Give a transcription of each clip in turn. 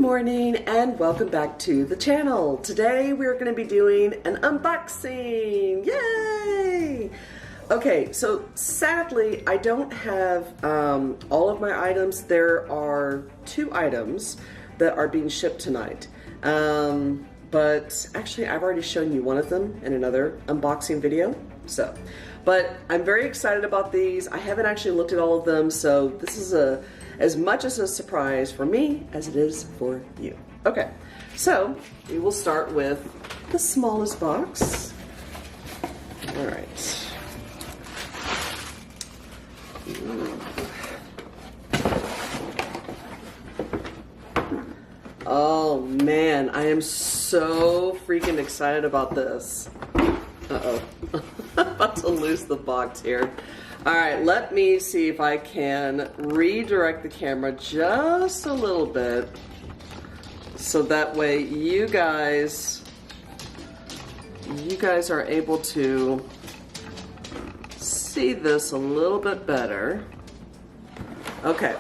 morning and welcome back to the channel. Today we're going to be doing an unboxing. Yay! Okay, so sadly I don't have all of my items. There are 2 items that are being shipped tonight. But actually I've already shown you one of them in another unboxing video. But I'm very excited about these. I haven't actually looked at all of them, so this is as much as a surprise for me as it is for you. Okay, so we will start with the smallest box. All right. Oh man, I am so freaking excited about this. Uh-oh. About to lose the box here. All right, let me see if I can redirect the camera just a little bit so that way you guys are able to see this a little bit better. Okay,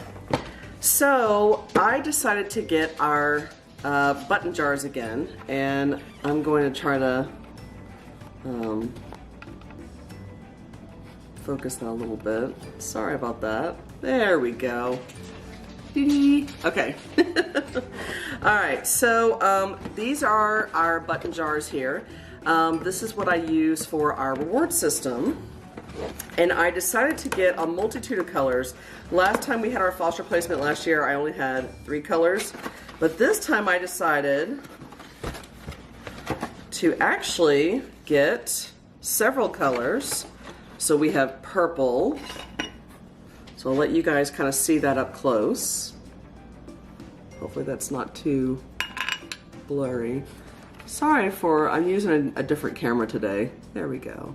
so I decided to get our button jars again, and I'm going to try to focus that a little bit. Sorry about that. There we go. Okay. Alright, so these are our button jars here. This is what I use for our reward system. And I decided to get a multitude of colors. Last time we had our false replacement last year, I only had 3 colors. But this time I decided to actually get several colors. So we have purple. So I'll let you guys kind of see that up close. Hopefully that's not too blurry. Sorry I'm using a different camera today. There we go.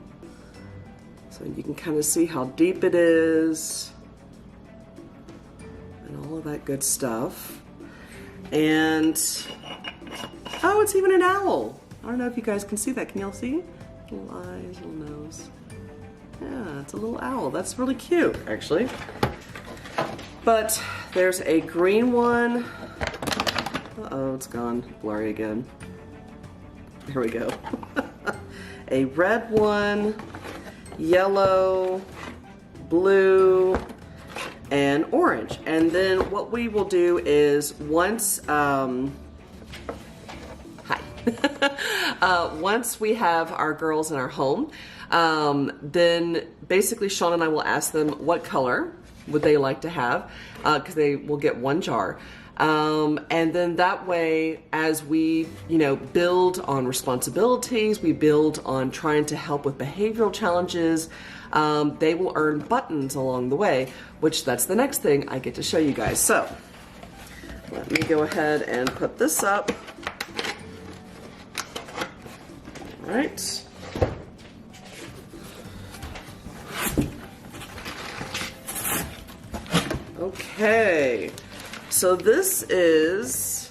So you can kind of see how deep it is and all of that good stuff. And, oh, it's even an owl. I don't know if you guys can see that. Can y'all see? Little eyes, little nose. Yeah, it's a little owl. That's really cute, actually. But there's a green one. Uh-oh, it's gone blurry again. Here we go. A red one, yellow, blue, and orange. And then what we will do is once, once we have our girls in our home, then basically Sean and I will ask them what color would they like to have, because they will get 1 jar. And then that way, as we, build on responsibilities, we build on trying to help with behavioral challenges, they will earn buttons along the way, which that's the next thing I get to show you guys. So let me go ahead and put this up. All right. Okay, so this is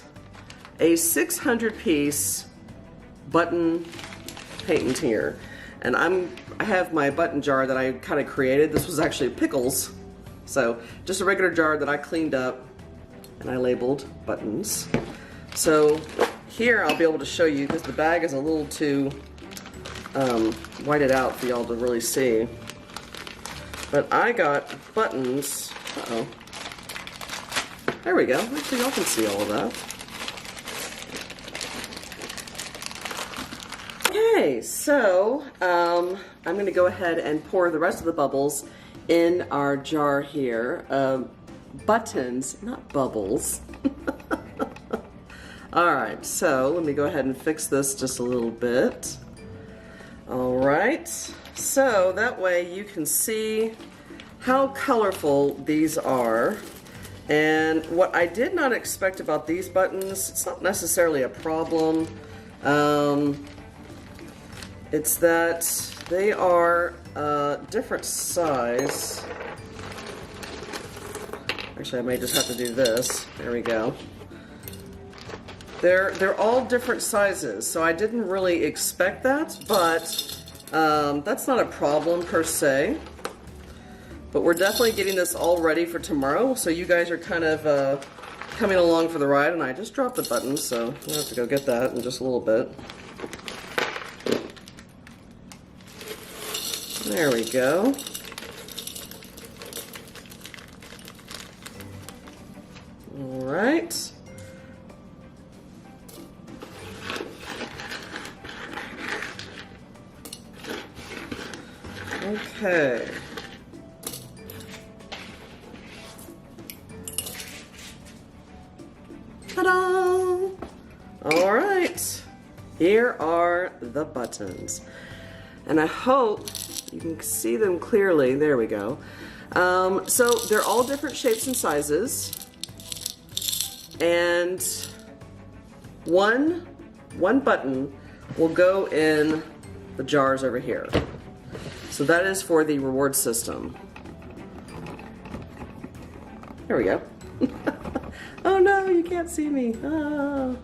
a 600-piece button paint here, and I have my button jar that I kind of created. This was actually pickles, so just a regular jar that I cleaned up and I labeled buttons. So here I'll be able to show you, because the bag is a little too whited out for y'all to really see. But I got buttons. Uh-oh. There we go. Actually, y'all can see all of that. Okay, so I'm going to go ahead and pour the rest of the bubbles in our jar here. Buttons, not bubbles. Alright, so let me go ahead and fix this just a little bit. Alright, so that way you can see how colorful these are. And what I did not expect about these buttons, it's not necessarily a problem. It's that they are different size. Actually, I may just have to do this. There we go. They're all different sizes, so I didn't really expect that, but that's not a problem per se. But we're definitely getting this all ready for tomorrow, so you guys are kind of coming along for the ride, and I just dropped the button, so I have to go get that in just a little bit. There we go. All right. Okay. Ta-da! All right. Here are the buttons. And I hope you can see them clearly. There we go. So they're all different shapes and sizes. And one button will go in the jars over here. So that is for the reward system. There we go. Oh no, you can't see me. Oh.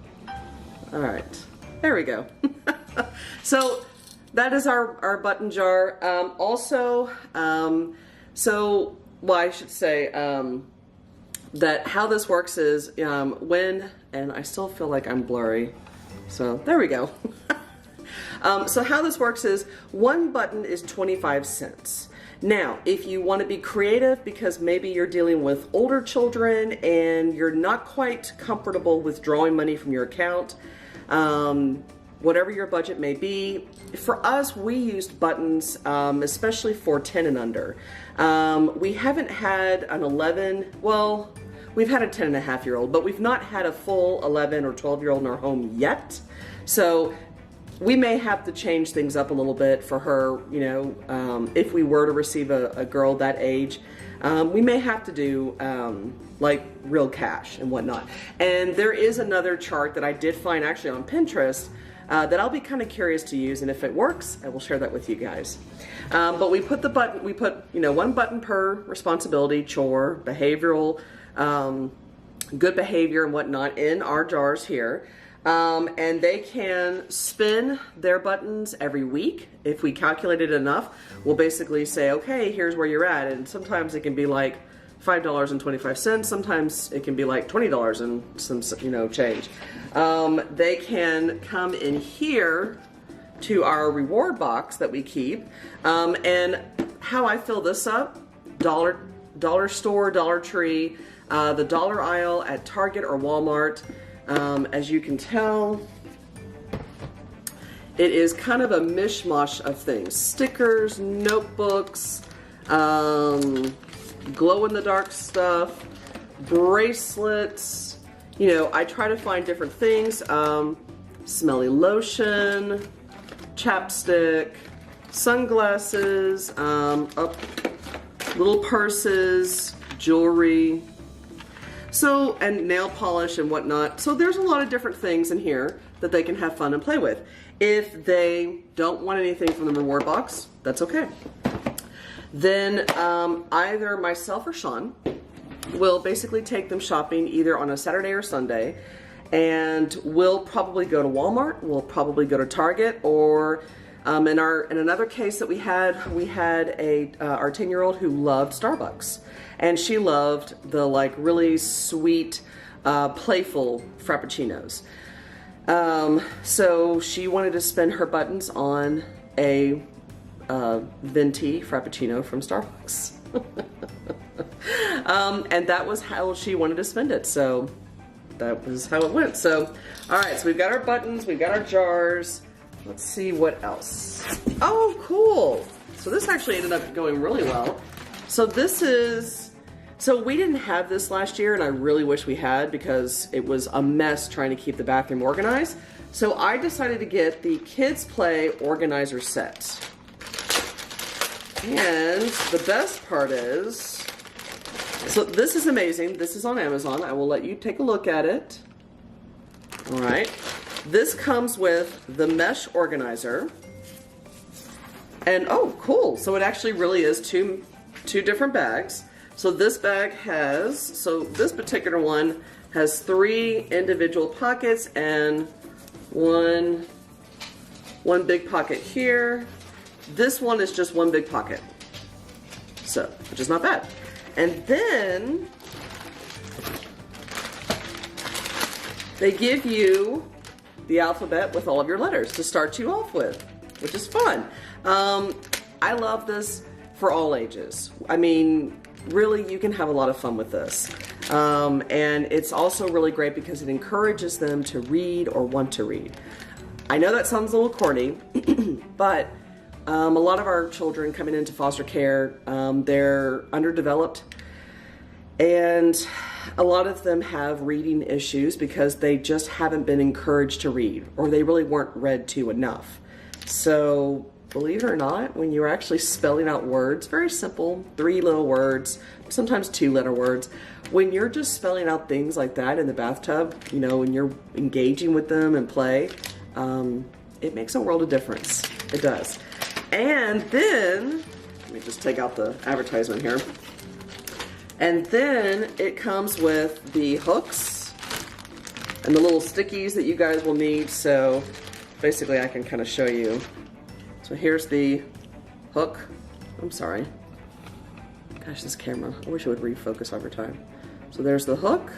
All right, there we go. So that is our button jar. Well, I should say that how this works is and I still feel like I'm blurry. So there we go. So how this works is one button is 25 cents. Now, if you want to be creative because maybe you're dealing with older children and you're not quite comfortable withdrawing money from your account, whatever your budget may be, for us, we used buttons, especially for 10 and under. We haven't had an 11, well, we've had a 10 and a half year old, but we've not had a full 11 or 12-year-old in our home yet. So we may have to change things up a little bit for her, you know, if we were to receive a girl that age. We may have to do like real cash and whatnot. And there is another chart that I did find actually on Pinterest that I'll be kind of curious to use, and if it works, I will share that with you guys. But we put you know, one button per responsibility, chore, behavioral, good behavior and whatnot in our jars here. And they can spin their buttons every week. If we calculate it enough, we'll basically say, okay, here's where you're at. And sometimes it can be like $5.25. Sometimes it can be like $20 and some, you know, change. They can come in here to our reward box that we keep. And how I fill this up, dollar store, Dollar Tree, the dollar aisle at Target or Walmart. As you can tell, it is kind of a mishmash of things. Stickers, notebooks, glow-in-the-dark stuff, bracelets. You know, I try to find different things. Smelly lotion, chapstick, sunglasses, little purses, jewelry. So, and nail polish and whatnot. So there's a lot of different things in here that they can have fun and play with. If they don't want anything from the reward box, that's okay. Then either myself or Sean will basically take them shopping either on a Saturday or Sunday, and we'll probably go to Walmart, we'll probably go to Target, or in another case that we had our 10-year-old who loved Starbucks. And she loved the like really sweet, playful Frappuccinos. So she wanted to spend her buttons on a venti Frappuccino from Starbucks. And that was how she wanted to spend it. So that was how it went. So, all right, so we've got our buttons, we've got our jars. Let's see what else. Oh, cool. So this actually ended up going really well. So so we didn't have this last year, and I really wish we had because it was a mess trying to keep the bathroom organized. So I decided to get the Kids Play Organizer Set. And the best part is, so this is amazing. This is on Amazon. I will let you take a look at it. All right. This comes with the mesh organizer. And oh, cool. So it actually really is two different bags. So this bag has, so this particular one has 3 individual pockets and one big pocket here. This one is just one big pocket. So, which is not bad. And then they give you the alphabet with all of your letters to start you off with, which is fun. I love this for all ages. I mean, really, you can have a lot of fun with this. And it's also really great because it encourages them to read or want to read. I know that sounds a little corny, but a lot of our children coming into foster care, they're underdeveloped, and a lot of them have reading issues because they just haven't been encouraged to read, or they really weren't read to enough. So believe it or not, when you're actually spelling out words, very simple, 3 little words, sometimes 2-letter words, when you're just spelling out things like that in the bathtub, you know, when you're engaging with them and play, it makes a world of difference. It does. And then, let me just take out the advertisement here. And then it comes with the hooks and the little stickies that you guys will need. So basically I can kind of show you. So here's the hook. I'm sorry. Gosh, this camera, I wish it would refocus every time. So there's the hook,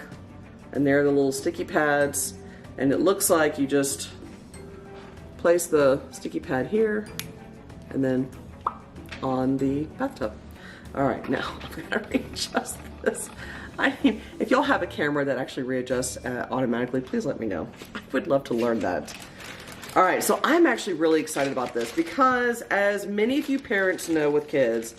and there are the little sticky pads, and it looks like you just place the sticky pad here, and then on the bathtub. All right, now I'm gonna readjust this. I mean, if y'all have a camera that actually readjusts automatically, please let me know. I would love to learn that. All right, so I'm actually really excited about this because, as many of you parents know with kids,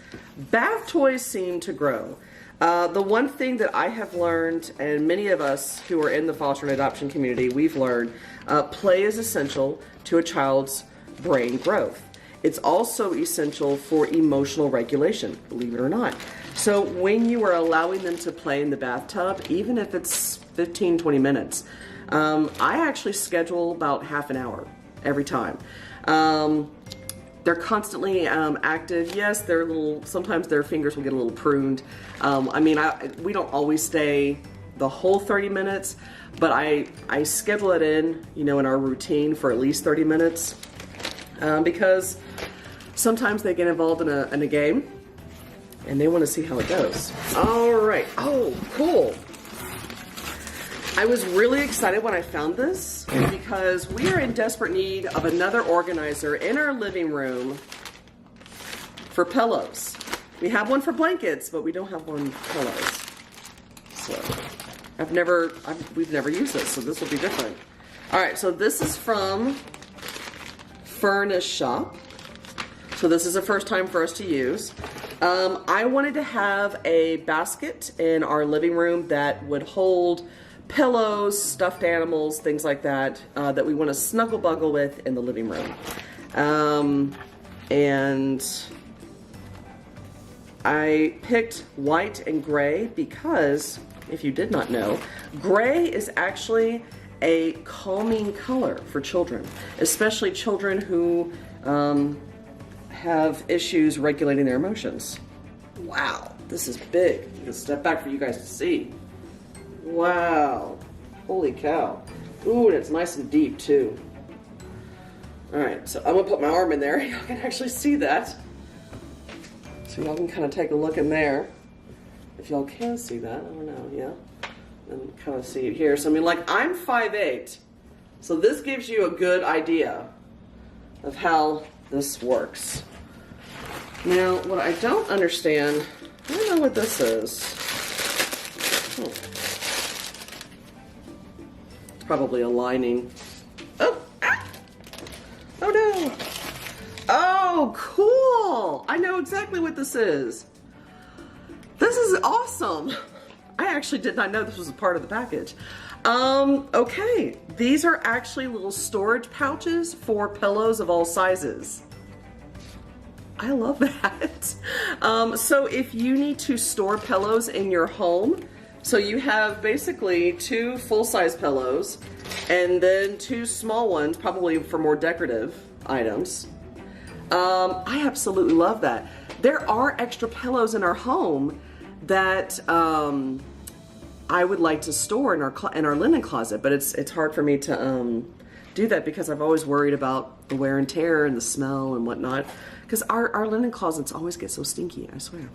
bath toys seem to grow. The one thing that I have learned, and many of us who are in the foster and adoption community, we've learned, play is essential to a child's brain growth. It's also essential for emotional regulation, believe it or not. So when you are allowing them to play in the bathtub, even if it's 15, 20 minutes, I actually schedule about half an hour every time. They're constantly active. Yes, they're a little, sometimes their fingers will get a little pruned. I mean, we don't always stay the whole 30 minutes, but I schedule it in, you know, in our routine for at least 30 minutes because sometimes they get involved in a game and they want to see how it goes. All right. Oh, cool. I was really excited when I found this because we are in desperate need of another organizer in our living room for pillows. We have one for blankets, but we don't have one for pillows. So we've never used this, so this will be different. All right, so this is from Furnish Shop. So this is the first time for us to use. I wanted to have a basket in our living room that would hold pillows, stuffed animals, things like that, that we want to snuggle buggle with in the living room. And I picked white and gray because, if you did not know, gray is actually a calming color for children, especially children who have issues regulating their emotions. Wow, this is big. You can step back for you guys to see. Wow, holy cow. Ooh, and it's nice and deep too. All right, so I'm gonna put my arm in there. Y'all can actually see that. So y'all can kind of take a look in there. If y'all can see that, I don't know, yeah. And kind of see it here. So I mean, like, I'm 5'8", so this gives you a good idea of how this works. Now, what I don't understand, I don't know what this is. Probably a lining. Oh, ah! Oh no. Oh, cool. I know exactly what this is. This is awesome. I actually did not know this was a part of the package. Okay, these are actually little storage pouches for pillows of all sizes. I love that. So if you need to store pillows in your home, so you have basically 2 full-size pillows and then 2 small ones, probably for more decorative items. I absolutely love that. There are extra pillows in our home that I would like to store in our linen closet, but it's hard for me to do that because I've always worried about the wear and tear and the smell and whatnot. Because our linen closets always get so stinky, I swear.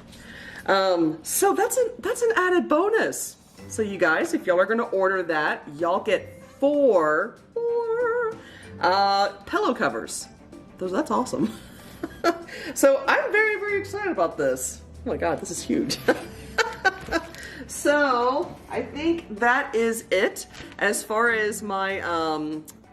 So that's an added bonus. So you guys, if y'all are gonna order that, y'all get 4 pillow covers. That's awesome. So I'm very, very excited about this. Oh my God, this is huge. So I think that is it as far as my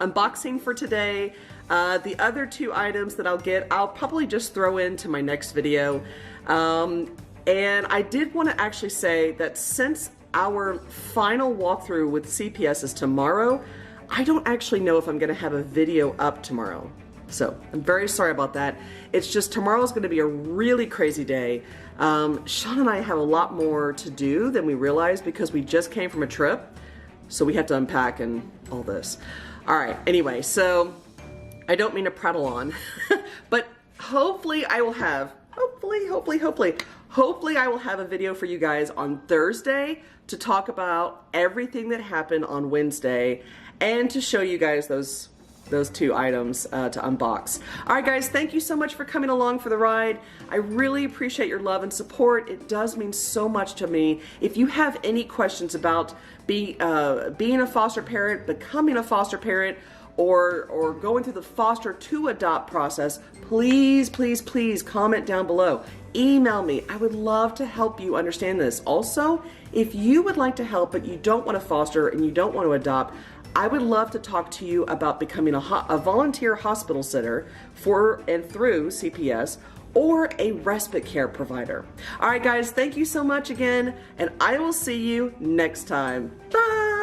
unboxing for today. The other 2 items that I'll get, I'll probably just throw into my next video. And I did want to actually say that since our final walkthrough with CPS is tomorrow, I don't actually know if I'm going to have a video up tomorrow. So I'm very sorry about that. It's just tomorrow's going to be a really crazy day. Sean and I have a lot more to do than we realized because we just came from a trip. So we have to unpack and all this. All right, anyway, so I don't mean to prattle on, but hopefully I will have, hopefully I will have a video for you guys on Thursday to talk about everything that happened on Wednesday and to show you guys those 2 items to unbox. All right, guys, thank you so much for coming along for the ride. I really appreciate your love and support. It does mean so much to me. If you have any questions about being a foster parent, becoming a foster parent, or going through the foster to adopt process, please, please, please comment down below. Email me. I would love to help you understand this. Also, if you would like to help but you don't want to foster and you don't want to adopt, I would love to talk to you about becoming a volunteer hospital sitter for and through CPS or a respite care provider. All right, guys, thank you so much again, and I will see you next time. Bye!